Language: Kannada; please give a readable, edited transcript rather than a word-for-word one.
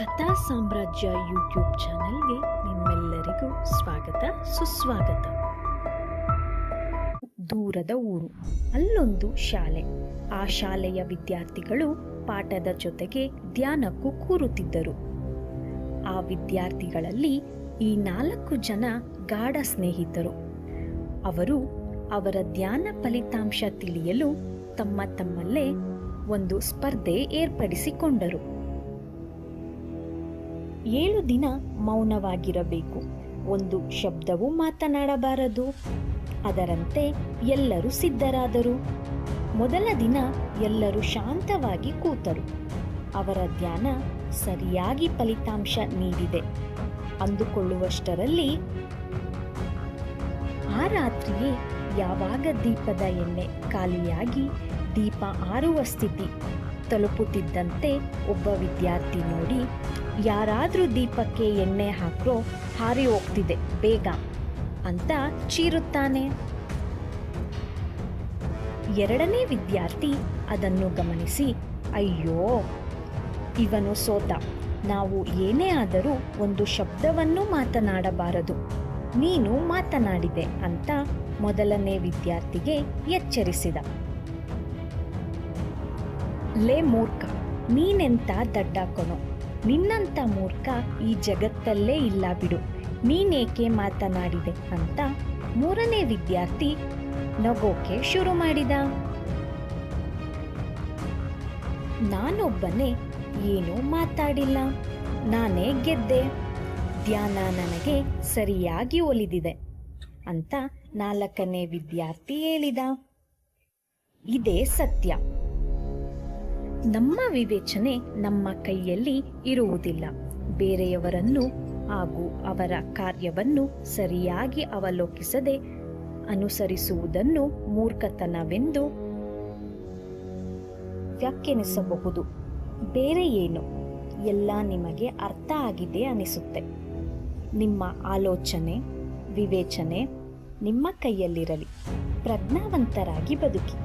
ಕಥಾ ಸಾಮ್ರಾಜ್ಯ ಯೂಟ್ಯೂಬ್ ಚಾನೆಲ್ಗೆ ನಿಮ್ಮೆಲ್ಲರಿಗೂ ಸ್ವಾಗತ ಸುಸ್ವಾಗತ. ದೂರದ ಊರು, ಅಲ್ಲೊಂದು ಶಾಲೆ. ಆ ಶಾಲೆಯ ವಿದ್ಯಾರ್ಥಿಗಳು ಪಾಠದ ಜೊತೆಗೆ ಧ್ಯಾನಕ್ಕೂ ಕೂರುತ್ತಿದ್ದರು. ಆ ವಿದ್ಯಾರ್ಥಿಗಳಲ್ಲಿ ಈ 4 ಜನ ಗಾಢ ಸ್ನೇಹಿತರು. ಅವರು ಅವರ ಧ್ಯಾನ ಫಲಿತಾಂಶ ತಿಳಿಯಲು ತಮ್ಮಲ್ಲೇ ಒಂದು ಸ್ಪರ್ಧೆ ಏರ್ಪಡಿಸಿಕೊಂಡರು. 7 ದಿನ ಮೌನವಾಗಿರಬೇಕು, ಒಂದು ಶಬ್ದವೂ ಮಾತನಾಡಬಾರದು. ಅದರಂತೆ ಎಲ್ಲರೂ ಸಿದ್ಧರಾದರು. ಮೊದಲ ದಿನ ಎಲ್ಲರೂ ಶಾಂತವಾಗಿ ಕೂತರು. ಅವರ ಧ್ಯಾನ ಸರಿಯಾಗಿ ಫಲಿತಾಂಶ ನೀಡಿದೆ ಅಂದುಕೊಳ್ಳುವಷ್ಟರಲ್ಲಿ ಆ ರಾತ್ರಿಯೇ ಯಾವಾಗ ದೀಪದ ಎಣ್ಣೆ ಖಾಲಿಯಾಗಿ ದೀಪ ಆರುವ ಸ್ಥಿತಿ ತಲುಪುತ್ತಿದ್ದಂತೆ ಒಬ್ಬ ವಿದ್ಯಾರ್ಥಿ ನೋಡಿ, ಯಾರಾದರೂ ದೀಪಕ್ಕೆ ಎಣ್ಣೆ ಹಾಕ್ರೋ ಹಾರಿ ಹೋಗ್ತಿದೆ ಬೇಗ ಅಂತ ಚೀರುತ್ತಾನೆ. 2ನೇ ವಿದ್ಯಾರ್ಥಿ ಅದನ್ನು ಗಮನಿಸಿ, ಅಯ್ಯೋ ಇವನು ಸೋತ, ನಾವು ಏನೇ ಆದರೂ ಒಂದು ಶಬ್ದವನ್ನು ಮಾತನಾಡಬಾರದು, ನೀನು ಮಾತನಾಡಿದೆ ಅಂತ ಮೊದಲನೇ ವಿದ್ಯಾರ್ಥಿಗೆ ಎಚ್ಚರಿಸಿದ. ಲೇ ಮೂರ್ಖ, ನೀನೆಂತ ದಡ್ಡ ಕಣೋ, ನಿನ್ನಂಥ ಮೂರ್ಖ ಈ ಜಗತ್ತಲ್ಲೇ ಇಲ್ಲ ಬಿಡು, ನೀನೇಕೆ ಮಾತನಾಡಿದೆ ಅಂತ 3ನೇ ವಿದ್ಯಾರ್ಥಿ ನಗೋಕೆ ಶುರು ಮಾಡಿದ. ನಾನೊಬ್ಬನೇ ಏನೂ ಮಾತಾಡಿಲ್ಲ, ನಾನೇ ಗೆದ್ದೆ, ಧ್ಯಾನ ನನಗೆ ಸರಿಯಾಗಿ ಒಲಿದಿದೆ ಅಂತ 4ನೇ ವಿದ್ಯಾರ್ಥಿ ಹೇಳಿದ. ಇದೇ ಸತ್ಯ. ನಮ್ಮ ವಿವೇಚನೆ ನಮ್ಮ ಕೈಯಲ್ಲಿ ಇರುವುದಿಲ್ಲ. ಬೇರೆಯವರನ್ನು ಹಾಗೂ ಅವರ ಕಾರ್ಯವನ್ನು ಸರಿಯಾಗಿ ಅವಲೋಕಿಸದೆ ಅನುಸರಿಸುವುದನ್ನು ಮೂರ್ಖತನವೆಂದು ವ್ಯಾಖ್ಯಾನಿಸಬಹುದು. ಬೇರೆ ಏನು, ಎಲ್ಲ ನಿಮಗೆ ಅರ್ಥ ಆಗಿದೆ ಅನಿಸುತ್ತೆ. ನಿಮ್ಮ ಆಲೋಚನೆ ವಿವೇಚನೆ ನಿಮ್ಮ ಕೈಯಲ್ಲಿರಲಿ. ಪ್ರಜ್ಞಾವಂತರಾಗಿ ಬದುಕಿ.